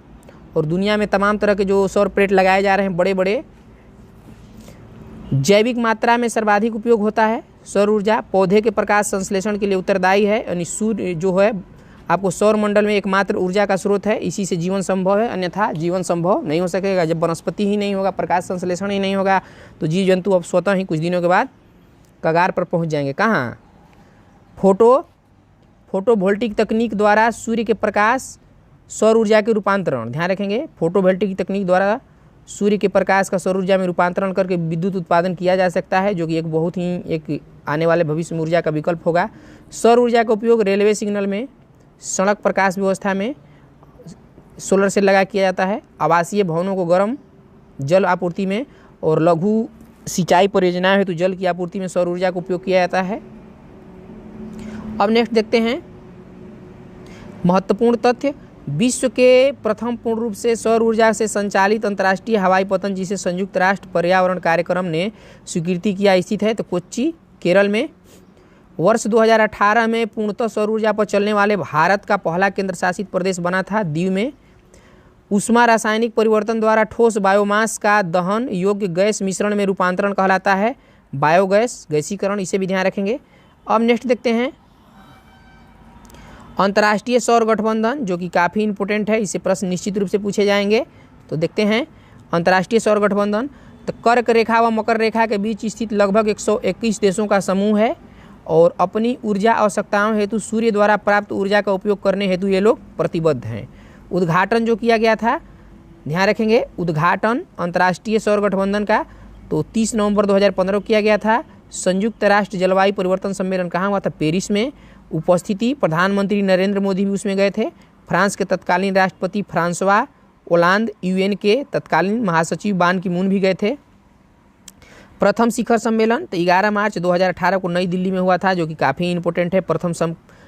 और दुनिया में तमाम तरह के जो सौर प्लेट लगाए जा रहे हैं बड़े बड़े, जैविक मात्रा में सर्वाधिक उपयोग होता है सौर ऊर्जा। पौधे के प्रकाश संश्लेषण के लिए उत्तरदायी है, यानी सूर्य जो है आपको सौर मंडल में एकमात्र ऊर्जा का स्रोत है, इसी से जीवन संभव है, अन्यथा जीवन संभव नहीं हो सकेगा। जब वनस्पति ही नहीं होगा, प्रकाश संश्लेषण ही नहीं होगा, तो जीव जंतु अब स्वतः ही कुछ दिनों के बाद कगार पर पहुंच जाएंगे। कहाँ? फोटोवोल्टिक तकनीक द्वारा सूर्य के प्रकाश सौर ऊर्जा के रूपांतरण, ध्यान रखेंगे, फोटोवोल्टिक तकनीक द्वारा सूर्य के प्रकाश का सौर ऊर्जा में रूपांतरण करके विद्युत उत्पादन किया जा सकता है, जो कि एक बहुत ही एक आने वाले भविष्य में ऊर्जा का विकल्प होगा। सौर ऊर्जा का उपयोग रेलवे सिग्नल में, सड़क प्रकाश व्यवस्था में सोलर सेल लगा किया जाता है। आवासीय भवनों को गर्म जल आपूर्ति में और लघु सिंचाई परियोजनाएं हेतु जल की आपूर्ति में सौर ऊर्जा का उपयोग किया जाता है। अब नेक्स्ट देखते हैं महत्वपूर्ण तथ्य। विश्व के प्रथम पूर्ण रूप से सौर ऊर्जा से संचालित अंतर्राष्ट्रीय हवाई पतन, जिसे संयुक्त राष्ट्र पर्यावरण कार्यक्रम ने स्वीकृति किया, स्थित है तो कोच्चि, केरल में। वर्ष 2018 में पूर्णतः सौर ऊर्जा पर चलने वाले भारत का पहला केंद्र शासित प्रदेश बना था दीव में। ऊष्मा रासायनिक परिवर्तन द्वारा ठोस बायोमास का दहन योग्य गैस मिश्रण में रूपांतरण कहलाता है बायोगैस, गैसीकरण, इसे भी ध्यान रखेंगे। अब नेक्स्ट देखते हैं अंतर्राष्ट्रीय सौर गठबंधन, जो कि काफ़ी इंपॉर्टेंट है, इससे प्रश्न निश्चित रूप से पूछे जाएंगे। तो देखते हैं अंतर्राष्ट्रीय सौर गठबंधन, तो कर्क रेखा व मकर रेखा के बीच स्थित लगभग 121 देशों का समूह है और अपनी ऊर्जा आवश्यकताओं हेतु सूर्य द्वारा प्राप्त ऊर्जा का उपयोग करने हेतु ये लोग प्रतिबद्ध हैं। उद्घाटन जो किया गया था, ध्यान रखेंगे, उद्घाटन अंतर्राष्ट्रीय सौर गठबंधन का तो 30 नवंबर 2015 किया गया था। संयुक्त राष्ट्र जलवायु परिवर्तन सम्मेलन कहाँ हुआ था? पेरिस में। उपस्थिति प्रधानमंत्री नरेंद्र मोदी भी उसमें गए थे। फ्रांस के तत्कालीन राष्ट्रपति फ्रांसवा ओलांद, यूएन के तत्कालीन महासचिव बान की मून भी गए थे। प्रथम शिखर सम्मेलन तो 11 मार्च 2018 को नई दिल्ली में हुआ था, जो कि काफ़ी इंपॉर्टेंट है। प्रथम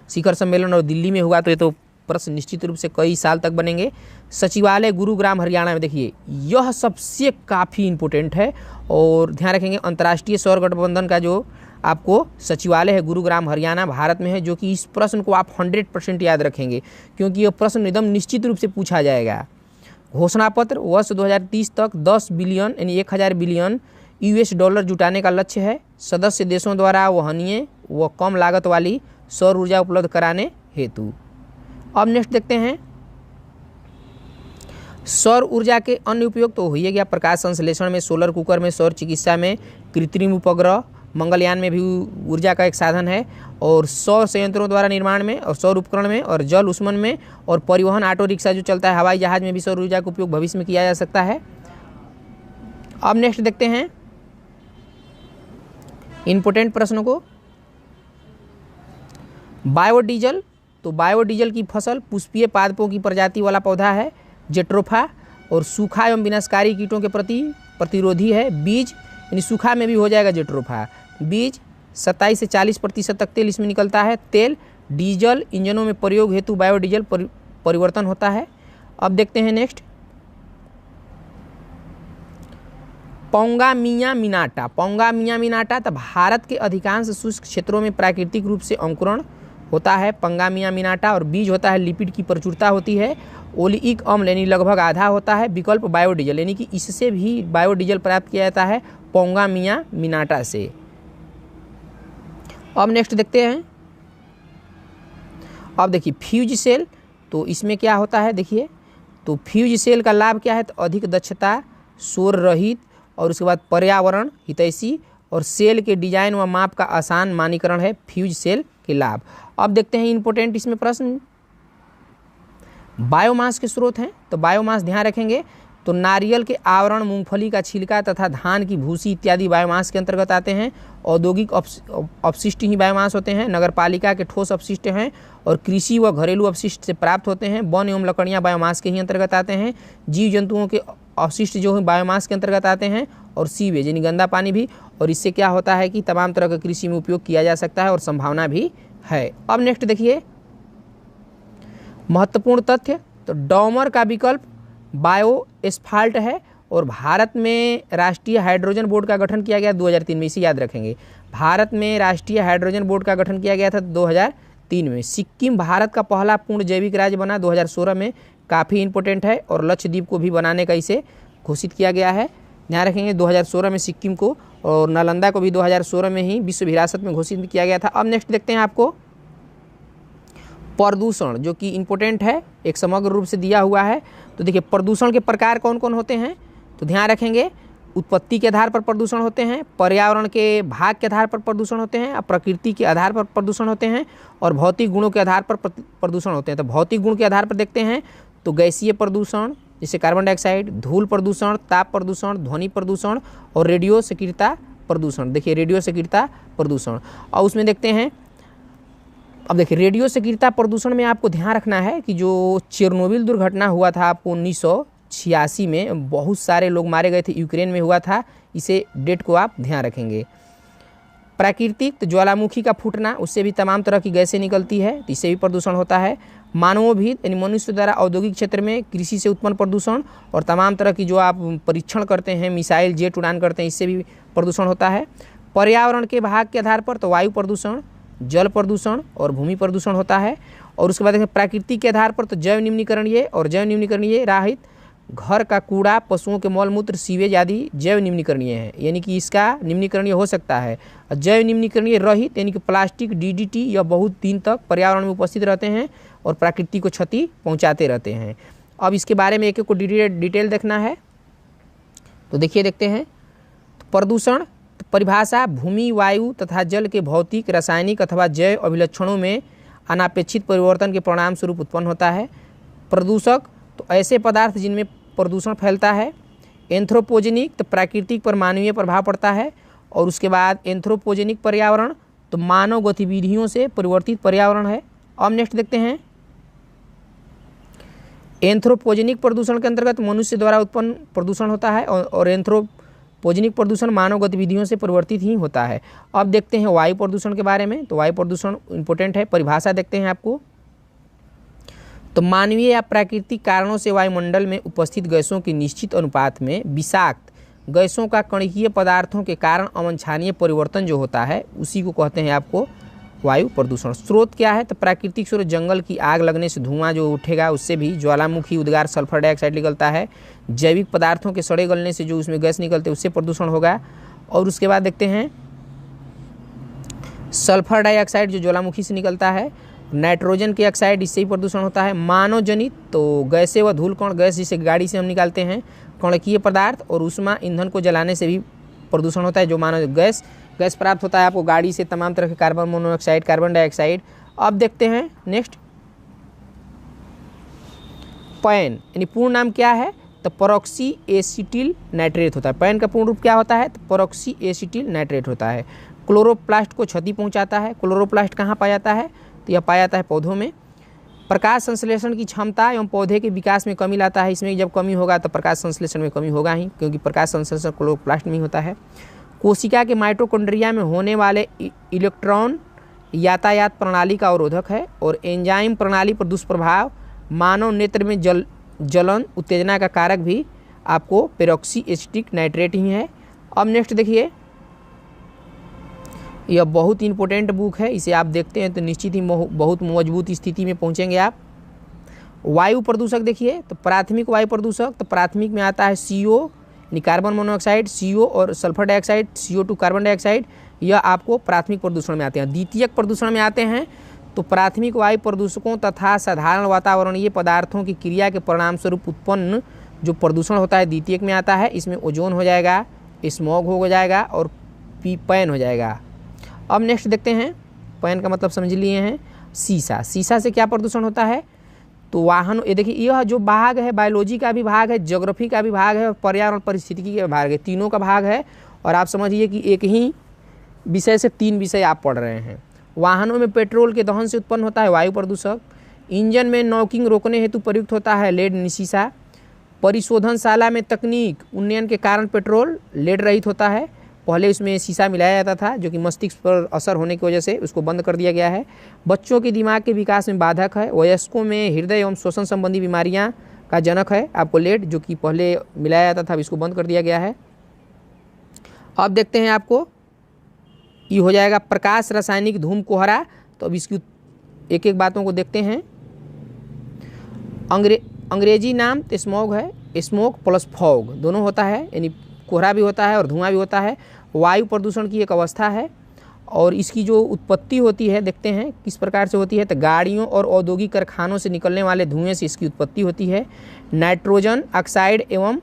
शिखर सम्मेलन और दिल्ली में हुआ, तो ये तो प्रश्न निश्चित रूप से कई साल तक बनेंगे। सचिवालय गुरुग्राम हरियाणा में, देखिए यह सबसे काफ़ी इंपॉर्टेंट है और ध्यान रखेंगे अंतर्राष्ट्रीय सौर गठबंधन का जो आपको सचिवालय है गुरुग्राम हरियाणा भारत में है, जो कि इस प्रश्न को आप 100% याद रखेंगे क्योंकि यह प्रश्न एकदम निश्चित रूप से पूछा जाएगा। घोषणा पत्र, वर्ष 2030 तक 10 बिलियन यानी 1000 बिलियन यूएस डॉलर जुटाने का लक्ष्य है सदस्य देशों द्वारा वहनीय व कम लागत वाली सौर ऊर्जा उपलब्ध कराने हेतु। अब नेक्स्ट देखते हैं सौर ऊर्जा के अन्य उपयोग तो हो ही गया, प्रकाश संश्लेषण में, सोलर कुकर में, सौर चिकित्सा में, कृत्रिम उपग्रह, मंगलयान में भी ऊर्जा का एक साधन है, और सौर संयंत्रों द्वारा निर्माण में और सौर उपकरण में और जल उष्मन में, और परिवहन ऑटो रिक्शा जो चलता है, हवाई जहाज में भी सौर ऊर्जा का उपयोग भविष्य में किया जा सकता है। अब नेक्स्ट देखते हैं इंपोर्टेंट प्रश्नों को। बायोडीजल, तो बायोडीजल की फसल पुष्पीय पादपों की प्रजाति वाला पौधा है जेट्रोफा, और सूखा एवं विनाशकारी कीटों के प्रति प्रतिरोधी है। बीज यानी सूखा में भी हो जाएगा जेट्रोफा। बीज 27 से 40% तक तेल इसमें निकलता है। तेल डीजल इंजनों में प्रयोग हेतु बायोडीजल परिवर्तन होता है। अब देखते हैं नेक्स्ट पौंगामिया मिनाटा, पौंगामिया मिनाटा। तो भारत के अधिकांश शुष्क क्षेत्रों में प्राकृतिक रूप से अंकुरण होता है पंगामिया मिनाटा, और बीज होता है, लिपिड की प्रचुरता होती है, ओलिक अम्ल यानी लगभग आधा होता है, विकल्प बायोडीजल यानी कि इससे भी बायोडीजल प्राप्त किया जाता है पौंगामिया मिनाटा से। अब नेक्स्ट देखते हैं, अब देखिए फ्यूज सेल, तो इसमें क्या होता है देखिए, तो फ्यूज सेल का लाभ क्या है, तो अधिक दक्षता, शोर रहित, और उसके बाद पर्यावरण हितैषी, और सेल के डिजाइन व माप का आसान मानकीकरण है फ्यूज सेल के लाभ। अब देखते हैं इंपॉर्टेंट इसमें प्रश्न, बायोमास के स्रोत हैं, तो बायोमास ध्यान रखेंगे, तो नारियल के आवरण, मूंगफली का छिलका तथा धान की भूसी इत्यादि बायोमास के अंतर्गत आते हैं। औद्योगिक अपशिष्ट ही बायोमास होते हैं, नगरपालिका के ठोस अपशिष्ट हैं, और कृषि व घरेलू अपशिष्ट से प्राप्त होते हैं। वन एवं लकड़ियाँ बायोमास के ही अंतर्गत आते हैं। जीव जंतुओं के अपशिष्ट जो है बायोमास के अंतर्गत आते हैं, और सीवेज यानी गंदा पानी भी, और इससे क्या होता है कि तमाम तरह का कृषि में उपयोग किया जा सकता है और संभावना भी है। अब नेक्स्ट देखिए महत्वपूर्ण तथ्य, तो डॉमर का विकल्प बायो एस्फाल्ट है, और भारत में राष्ट्रीय हाइड्रोजन बोर्ड का गठन किया गया 2003 में, इसे याद रखेंगे। भारत में राष्ट्रीय हाइड्रोजन बोर्ड का गठन किया गया था 2003 में। सिक्किम भारत का पहला पूर्ण जैविक राज्य बना 2016 में, काफ़ी इंपॉर्टेंट है, और लक्षद्वीप को भी बनाने का इसे घोषित किया गया है, ध्यान रखेंगे 2016 में सिक्किम को, और नालंदा को भी 2016 में ही विश्व विरासत में घोषित किया गया था। अब नेक्स्ट देखते हैं आपको प्रदूषण, जो कि इंपॉर्टेंट है, एक समग्र रूप से दिया हुआ है। तो देखिए प्रदूषण के प्रकार कौन कौन होते हैं, तो ध्यान रखेंगे उत्पत्ति के आधार पर प्रदूषण होते हैं, पर्यावरण के भाग के आधार पर प्रदूषण होते हैं, प्रकृति के आधार पर प्रदूषण होते हैं, और भौतिक गुणों के आधार पर प्रदूषण होते हैं। तो भौतिक गुण के आधार पर देखते हैं तो गैसीय प्रदूषण जैसे कार्बन डाइऑक्साइड, धूल प्रदूषण, ताप प्रदूषण, ध्वनि प्रदूषण, और रेडियो सक्रियता प्रदूषण। देखिए रेडियो सक्रियता प्रदूषण, और उसमें देखते हैं, अब देखिए रेडियो सक्रियता प्रदूषण में आपको ध्यान रखना है कि जो चेरनोबिल दुर्घटना हुआ था आपको 1986 में, बहुत सारे लोग मारे गए थे, यूक्रेन में हुआ था, इसे डेट को आप ध्यान रखेंगे। प्राकृतिक, तो ज्वालामुखी का फूटना, उससे भी तमाम तरह की गैसें निकलती है, तो इससे भी प्रदूषण होता है। मानवोभित यानी मनुष्य द्वारा औद्योगिक क्षेत्र में कृषि से उत्पन्न प्रदूषण, और तमाम तरह की जो आप परीक्षण करते हैं, मिसाइल जेट उड़ान करते हैं, इससे भी प्रदूषण होता है। पर्यावरण के भाग के आधार पर तो वायु प्रदूषण, जल प्रदूषण और भूमि प्रदूषण होता है। और उसके बाद प्राकृतिक के आधार पर तो जैव निम्नीकरणीय और जैव निम्नीकरणीय राहित, घर का कूड़ा, पशुओं के मल मूत्र, सीवेज आदि जैव निम्नीकरणीय है, यानी कि इसका निम्नीकरणीय हो सकता है। और जैव निम्नीकरणीय रहित यानी कि प्लास्टिक, डीडीटी यह बहुत दिन तक पर्यावरण में उपस्थित रहते हैं और प्रकृति को क्षति पहुंचाते रहते हैं। अब इसके बारे में एक एक को डिटेल देखना है, तो देखिए देखते हैं। तो प्रदूषण परिभाषा, भूमि, वायु तथा जल के भौतिक, रासायनिक अथवा जैव अभिलक्षणों में अनापेक्षित परिवर्तन के परिणाम स्वरूप उत्पन्न होता है। प्रदूषक, तो ऐसे पदार्थ जिनमें प्रदूषण फैलता है। एंथ्रोपोजेनिक, तो प्राकृतिक पर मानवीय प्रभाव पड़ता है। और उसके बाद एंथ्रोपोजेनिक पर्यावरण, तो मानव गतिविधियों से परिवर्तित पर्यावरण है। अब नेक्स्ट देखते हैं एंथ्रोपोजेनिक प्रदूषण के अंतर्गत मनुष्य द्वारा उत्पन्न प्रदूषण होता है, और एंथ्रोपोजेनिक प्रदूषण मानव गतिविधियों से परिवर्तित ही होता है। अब देखते हैं वायु प्रदूषण के बारे में, तो वायु प्रदूषण इंपॉर्टेंट है, परिभाषा देखते हैं आपको। तो मानवीय या प्राकृतिक कारणों से वायुमंडल में उपस्थित गैसों के निश्चित अनुपात में विषाक्त गैसों का कणकीय पदार्थों के कारण अवांछनीय परिवर्तन जो होता है, उसी को कहते हैं आपको वायु प्रदूषण। स्रोत क्या है, तो प्राकृतिक स्रोत, जंगल की आग लगने से धुआं जो उठेगा उससे भी, ज्वालामुखी उद्गार सल्फर डाइऑक्साइड निकलता है। जैविक पदार्थों के सड़े गलने से जो उसमें गैस निकलते हैं उससे प्रदूषण होगा। और उसके बाद देखते हैं सल्फर डाइऑक्साइड जो ज्वालामुखी से निकलता है। नाइट्रोजन के ऑक्साइड, इससे ही प्रदूषण होता है। मानव जनित, तो गैसें व धूल कण, गैस जिसे गाड़ी से हम निकालते हैं, कणकीय पदार्थ और ऊष्मा ईंधन को जलाने से भी प्रदूषण होता है, जो मानव गैस प्राप्त होता है आपको गाड़ी से, तमाम तरह के कार्बन मोनोऑक्साइड, कार्बन डाइऑक्साइड। अब देखते हैं नेक्स्ट पैन, यानी पूर्ण नाम क्या है, तो परऑक्सी एसिटिल नाइट्रेट होता है। पैन का पूर्ण रूप क्या होता है, तो परऑक्सी एसिटिल नाइट्रेट होता है। क्लोरोप्लास्ट को क्षति पहुंचाता है। क्लोरोप्लास्ट कहाँ पाया जाता है, तो यह पाया जाता है पौधों में। प्रकाश संश्लेषण की क्षमता एवं पौधे के विकास में कमी लाता है। इसमें जब कमी होगा तो प्रकाश संश्लेषण में कमी होगा ही, क्योंकि प्रकाश संश्लेषण क्लोरोप्लास्ट में ही होता है। कोशिका के माइटोकॉन्ड्रिया में होने वाले इलेक्ट्रॉन यातायात प्रणाली का अवरोधक है। और एंजाइम प्रणाली पर दुष्प्रभाव, मानव नेत्र में जलन उत्तेजना का कारक भी आपको पेरोक्सी एसिटिक नाइट्रेट ही है। अब नेक्स्ट देखिए, यह बहुत इंपॉर्टेंट बुक है, इसे आप देखते हैं तो निश्चित ही बहुत मजबूत स्थिति में पहुंचेंगे आप। वायु प्रदूषक देखिए, तो प्राथमिक वायु प्रदूषक, तो प्राथमिक में आता है CO यानी कार्बन मोनोऑक्साइड, CO और sulphur dioxide, CO2 carbon dioxide, यह आपको प्राथमिक प्रदूषण में आते हैं। द्वितीयक प्रदूषण में आते हैं तो प्राथमिक वायु प्रदूषकों तथा साधारण वातावरणीय पदार्थों की क्रिया के परिणाम स्वरूप उत्पन्न जो प्रदूषण होता है द्वितीयक में आता है। इसमें ओजोन हो जाएगा, स्मॉग हो जाएगा और पैन हो जाएगा। अब नेक्स्ट देखते हैं, पैन का मतलब समझ लिए हैं, शीशा। शीशा से क्या प्रदूषण होता है, तो वाहन, ये देखिए यह जो भाग है बायोलॉजी का भी भाग है, ज्योग्राफी का भी भाग है और पर्यावरण परिस्थितिकी का भाग है, तीनों का भाग है। और आप समझिए कि एक ही विषय से 3 विषय आप पढ़ रहे हैं। वाहनों में पेट्रोल के दहन से उत्पन्न होता है वायु प्रदूषक। इंजन में नॉकिंग रोकने हेतु प्रयुक्त होता है लेड शीशा। परिशोधनशाला में तकनीक उन्नयन के कारण पेट्रोल लेड रहित होता है। पहले उसमें शीशा मिलाया जाता था जो कि मस्तिष्क पर असर होने की वजह से उसको बंद कर दिया गया है। बच्चों के दिमाग के विकास में बाधक है। वयस्कों में हृदय एवं श्वसन संबंधी बीमारियां का जनक है आपको लेड, जो कि पहले मिलाया जाता था, अब इसको बंद कर दिया गया है। अब देखते हैं आपको ये हो जाएगा प्रकाश रासायनिक धूम कोहरा। तो अब इसकी एक एक बातों को देखते हैं। अंग्रेजी नाम तो स्मॉग है, स्मोक प्लस फॉग दोनों होता है, यानी कोहरा भी होता है और धुआं भी होता है। वायु प्रदूषण की एक अवस्था है और इसकी जो उत्पत्ति होती है देखते हैं किस प्रकार से होती है। तो गाड़ियों और औद्योगिक कारखानों से निकलने वाले धुएं से इसकी उत्पत्ति होती है। नाइट्रोजन ऑक्साइड एवं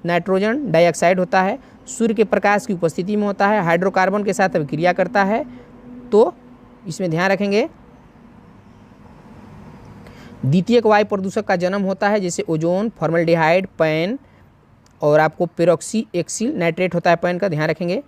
नाइट्रोजन डाइऑक्साइड होता है। सूर्य के प्रकाश की उपस्थिति में होता है। हाइड्रोकार्बन के साथ अभिक्रिया करता है, तो इसमें ध्यान रखेंगे। द्वितीयक वायु प्रदूषक का जन्म होता है, जैसे ओजोन, फॉर्मल्डिहाइड, पैन और आपको पेरोक्सी एक्सिल नाइट्रेट होता है पैन का, ध्यान रखेंगे।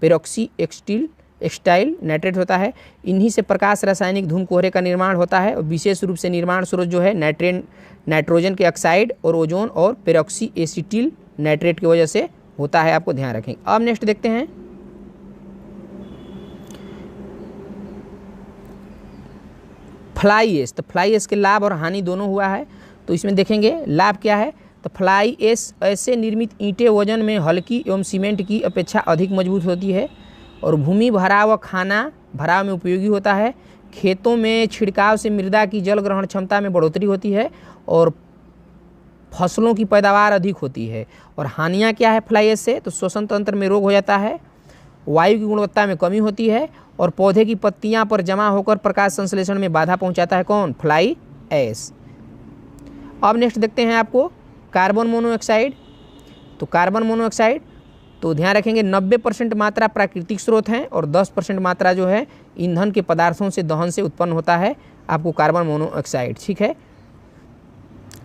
पेरोक्सी एक्सटाइल नाइट्रेट होता है। इन्हीं से प्रकाश रासायनिक धूम कोहरे का निर्माण होता है और विशेष रूप से निर्माण स्रोत जो है नाइट्रोजन के ऑक्साइड और ओजोन और पेरोक्सी एसिटिल नाइट्रेट की वजह से होता है, आपको ध्यान रखेंगे। अब नेक्स्ट देखते हैं फ्लाई एश। तो फ्लाई एश के लाभ और हानि दोनों हुआ है, तो इसमें देखेंगे लाभ क्या है। तो फ्लाई एश ऐसे निर्मित ईंटें वजन में हल्की एवं सीमेंट की अपेक्षा अधिक मजबूत होती है और भूमि भराव व खाना भराव में उपयोगी होता है। खेतों में छिड़काव से मृदा की जल ग्रहण क्षमता में बढ़ोतरी होती है और फसलों की पैदावार अधिक होती है। और हानियाँ क्या है फ्लाई एश से, तो श्वसन तंत्र में रोग हो जाता है, वायु की गुणवत्ता में कमी होती है और पौधे की पत्तियां पर जमा होकर प्रकाश संश्लेषण में बाधा पहुंचाता है। कौन? Fly ash. अब नेक्स्ट देखते हैं आपको कार्बन मोनोऑक्साइड। तो कार्बन मोनोऑक्साइड तो ध्यान रखेंगे 90% मात्रा प्राकृतिक स्रोत हैं और 10% मात्रा जो है ईंधन के पदार्थों से दहन से उत्पन्न होता है आपको कार्बन मोनोऑक्साइड, ठीक है।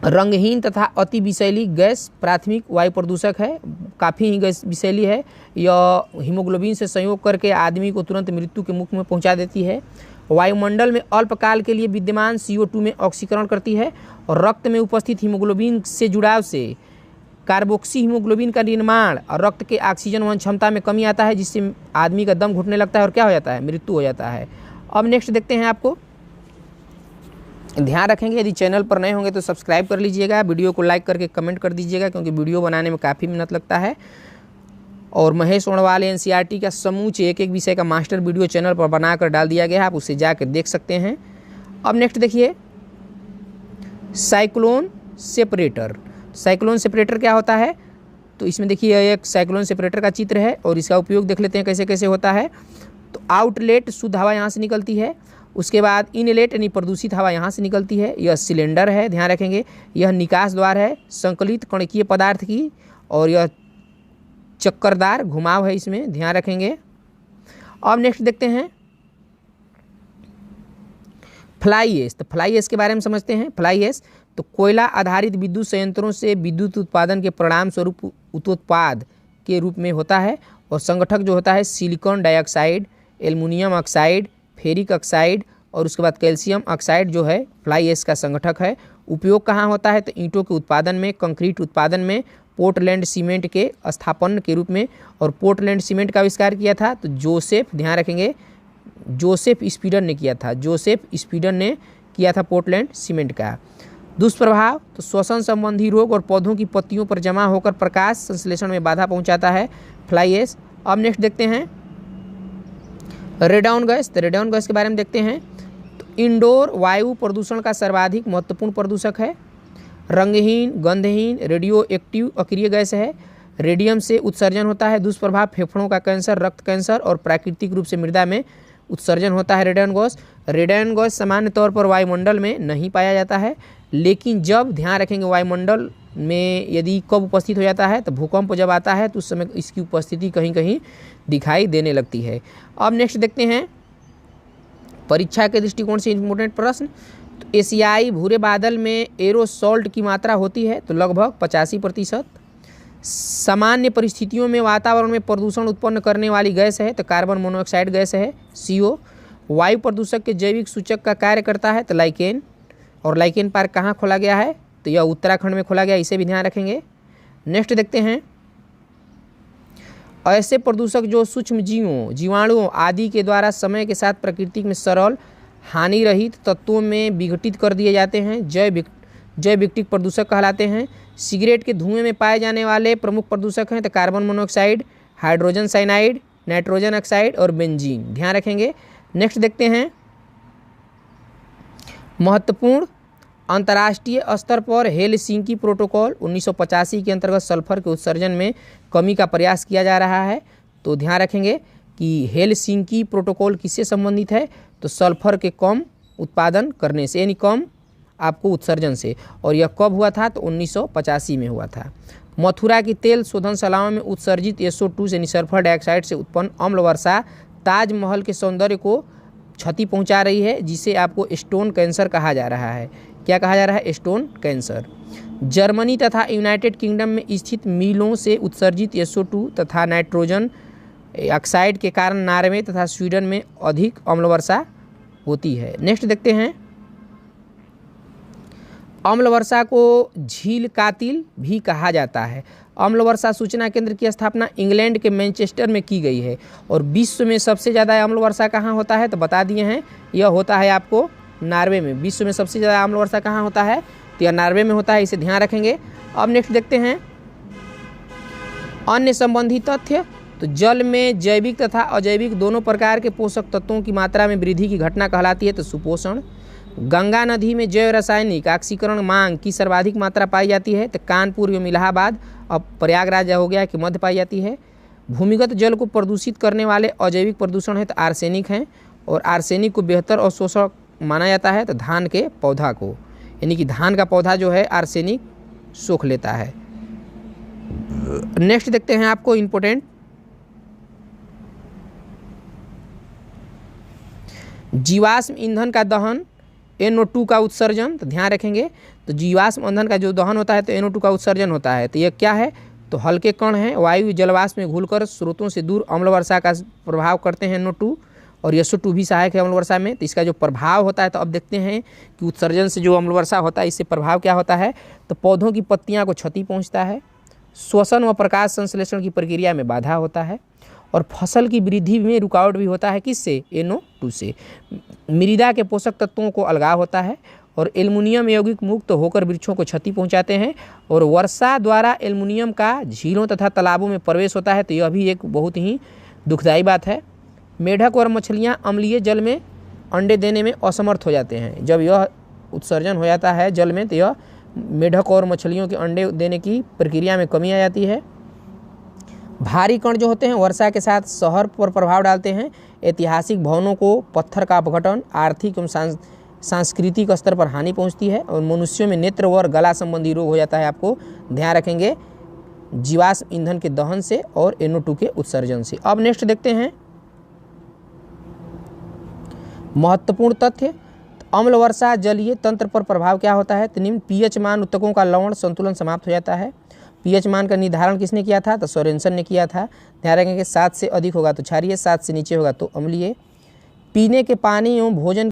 रंगहीन तथा अति विषैली गैस प्राथमिक वायु प्रदूषक है, काफ़ी ही गैस विषैली है। यह हीमोग्लोबिन से संयोग करके आदमी को तुरंत मृत्यु के मुख में पहुंचा देती है। वायुमंडल में अल्पकाल के लिए विद्यमान CO2 में ऑक्सीकरण करती है और रक्त में उपस्थित हीमोग्लोबिन से जुड़ाव से कार्बोक्सी हीमोग्लोबिन का निर्माण और रक्त के ऑक्सीजन वहन क्षमता में कमी आता है, जिससे आदमी का दम घुटने लगता है और क्या हो जाता है? मृत्यु हो जाता है। अब नेक्स्ट देखते हैं आपको, ध्यान रखेंगे यदि चैनल पर नए होंगे तो सब्सक्राइब कर लीजिएगा, वीडियो को लाइक करके कमेंट कर दीजिएगा क्योंकि वीडियो बनाने में काफ़ी मेहनत लगता है। और महेश ओणवाल NCERT का समूचे एक एक विषय का मास्टर वीडियो चैनल पर बनाकर डाल दिया गया है, आप उसे जाकर देख सकते हैं। अब नेक्स्ट देखिए साइक्लोन सेपरेटर। साइक्लोन सेपरेटर क्या होता है, तो इसमें देखिए एक साइक्लोन सेपरेटर का चित्र है और इसका उपयोग देख लेते हैं कैसे कैसे होता है। तो आउटलेट शुद्ध हवा यहाँ से निकलती है, उसके बाद इनलेट यानी प्रदूषित हवा यहाँ से निकलती है। यह सिलेंडर है, ध्यान रखेंगे। यह निकास द्वार है संकलित कणकीय पदार्थ की और यह चक्करदार घुमाव है, इसमें ध्यान रखेंगे। अब नेक्स्ट देखते हैं फ्लाई एश। तो फ्लाई एश के बारे में समझते हैं। फ्लाई एश तो कोयला आधारित विद्युत संयंत्रों से विद्युत उत्पादन के परिणाम स्वरूप उत्पाद के रूप में होता है और संगठक जो होता है silicon dioxide, aluminium oxide, ferric oxide और उसके बाद कैल्शियम ऑक्साइड जो है फ्लाई एश का संगठक है। उपयोग कहाँ होता है, तो ईंटों के उत्पादन में, कंक्रीट उत्पादन में, पोर्टलैंड सीमेंट के स्थापन के रूप में। और पोर्टलैंड सीमेंट का आविष्कार किया था तो जोसेफ, ध्यान रखेंगे, जोसेफ स्पीडन ने किया था। जोसेफ स्पीडन ने किया था पोर्टलैंड सीमेंट का। दुष्प्रभाव तो श्वसन संबंधी रोग और पौधों की पत्तियों पर जमा होकर प्रकाश संश्लेषण में बाधा पहुंचाता है। Fly ash. अब नेक्स्ट देखते हैं रेडॉन गैस। तो रेडॉन गैस के बारे में देखते हैं। तो इंडोर वायु प्रदूषण का सर्वाधिक महत्वपूर्ण प्रदूषक है। रंगहीन, गंधहीन, रेडियो एक्टिव अक्रिय गैस है। रेडियम से उत्सर्जन होता है। दुष्प्रभाव फेफड़ों का कैंसर, रक्त कैंसर और प्राकृतिक रूप से मृदा में उत्सर्जन होता है रेडॉन गैस। रेडॉन गैस सामान्य तौर पर वायुमंडल में नहीं पाया जाता है, लेकिन जब ध्यान रखेंगे वायुमंडल में यदि कब उपस्थित हो जाता है तो भूकंप जब आता है तो उस समय इसकी उपस्थिति कहीं कहीं दिखाई देने लगती है। अब नेक्स्ट देखते हैं परीक्षा के दृष्टिकोण से इम्पोर्टेंट प्रश्न। तो एशियाई भूरे बादल में एरोसॉल्ट की मात्रा होती है तो लगभग 85%। सामान्य परिस्थितियों में वातावरण में प्रदूषण उत्पन्न करने वाली गैस है तो कार्बन मोनोऑक्साइड गैस है CO। वायु प्रदूषक के जैविक सूचक का कार्य करता है तो लाइकेन। और लाइकेन पार्क कहाँ खोला गया है तो यह उत्तराखंड में खोला गया, इसे भी ध्यान रखेंगे। नेक्स्ट देखते हैं ऐसे प्रदूषक जो सूक्ष्म जीवों, जीवाणुओं आदि के द्वारा समय के साथ प्रकृति में सरल हानि रहित तत्वों में विघटित कर दिए जाते हैं, जैविक प्रदूषक कहलाते हैं। सिगरेट के धुएं में पाए जाने वाले प्रमुख प्रदूषक हैं तो carbon monoxide, hydrogen cyanide, nitrogen oxide और बेंजीन, ध्यान रखेंगे। नेक्स्ट देखते हैं महत्वपूर्ण अंतर्राष्ट्रीय स्तर पर हेलसिंकी प्रोटोकॉल 1985 के अंतर्गत सल्फर के उत्सर्जन में कमी का प्रयास किया जा रहा है। तो ध्यान रखेंगे कि हेलसिंकी प्रोटोकॉल किससे संबंधित है तो सल्फर के कम उत्पादन करने से, यानी कम आपको उत्सर्जन से। और यह कब हुआ था तो 1985 में हुआ था। मथुरा की तेल शोधनशालाओं में उत्सर्जित SO2 यानी सल्फर डाइऑक्साइड से उत्पन्न अम्ल वर्षा ताजमहल के सौंदर्य को क्षति पहुंचा रही है, जिसे आपको स्टोन कैंसर कहा जा रहा है। क्या कहा जा रहा है? Stone cancer. जर्मनी तथा यूनाइटेड किंगडम में स्थित मिलों से उत्सर्जित SO2 तथा नाइट्रोजन ऑक्साइड के कारण नॉर्वे तथा स्वीडन में अधिक अम्ल वर्षा होती है। नेक्स्ट देखते हैं अम्ल वर्षा को झील कातिल भी कहा जाता है। अम्ल वर्षा सूचना केंद्र की स्थापना इंग्लैंड के मैनचेस्टर में की गई है। और विश्व में सबसे ज़्यादा अम्ल वर्षा कहाँ होता है तो बता दिए हैं, यह होता है आपको नॉर्वे में। विश्व में सबसे ज़्यादा अम्ल वर्षा कहाँ होता है तो यह नॉर्वे में होता है, इसे ध्यान रखेंगे। अब नेक्स्ट देखते हैं अन्य संबंधी तथ्य। तो जल में जैविक तथा अजैविक दोनों प्रकार के पोषक तत्वों की मात्रा में वृद्धि की घटना कहलाती है तो सुपोषण। गंगा नदी में जैव रासायनिक ऑक्सीकरण मांग की सर्वाधिक मात्रा पाई जाती है तो कानपुर एवं इलाहाबाद, अब प्रयागराज हो गया कि मध्य पाई जाती है। भूमिगत जल को प्रदूषित करने वाले अजैविक प्रदूषण है तो आर्सेनिक हैं। और आर्सेनिक को बेहतर अवशोषक माना जाता है तो धान के पौधा को, यानी कि धान का पौधा जो है आर्सेनिक सोख लेता है। नेक्स्ट देखते हैं आपको इम्पोर्टेंट जीवाश्म ईंधन का दहन, NO2 का उत्सर्जन। तो ध्यान रखेंगे तो जीवाश्म ईंधन का जो दहन होता है तो NO2 का उत्सर्जन होता है। तो यह क्या है तो हल्के कण हैं, वायु जलवाष्प में घुलकर स्रोतों से दूर अम्ल वर्षा का प्रभाव करते हैं NO2। और SO2 भी सहायक है अम्ल वर्षा में। तो इसका जो प्रभाव होता है तो अब देखते हैं कि उत्सर्जन से जो अम्ल वर्षा होता है इससे प्रभाव क्या होता है तो पौधों की पत्तियां को क्षति पहुंचता है, श्वसन व प्रकाश संश्लेषण की प्रक्रिया में बाधा होता है और फसल की वृद्धि में रुकावट भी होता है। किससे? NO2 से। मृदा के पोषक तत्वों को अलगाव होता है और एल्युमिनियम यौगिक मुक्त होकर वृक्षों को क्षति पहुंचाते हैं। और वर्षा द्वारा एल्युमिनियम का झीलों तथा तालाबों में प्रवेश होता है तो यह भी एक बहुत ही दुखदायी बात है। मेढक और मछलियां अम्लीय जल में अंडे देने में असमर्थ हो जाते हैं। जब यह उत्सर्जन हो जाता है जल में तो यह मेढक और मछलियों के अंडे देने की प्रक्रिया में कमी आ जाती है। भारी कण जो होते हैं वर्षा के साथ शहर पर प्रभाव डालते हैं। ऐतिहासिक भवनों को पत्थर का अपघटन, आर्थिक एवं सांस्कृतिक स्तर पर हानि पहुंचती है और मनुष्यों में नेत्र और गला संबंधी रोग हो जाता है। आपको ध्यान रखेंगे जीवाश्म ईंधन के दहन से और NO2 के उत्सर्जन से। अब नेक्स्ट देखते हैं महत्वपूर्ण तथ्य। अम्ल वर्षा जलीय तंत्र पर प्रभाव क्या होता है तो निम्न pH मान उत्तकों का लवण संतुलन समाप्त हो जाता है। pH मान का निर्धारण किसने किया था तो सोरेनसन ने किया था। ध्यान रखेंगे 7 से अधिक होगा तो क्षारीय, 7 से नीचे होगा तो अम्लीय। पीने के पानी एवं भोजन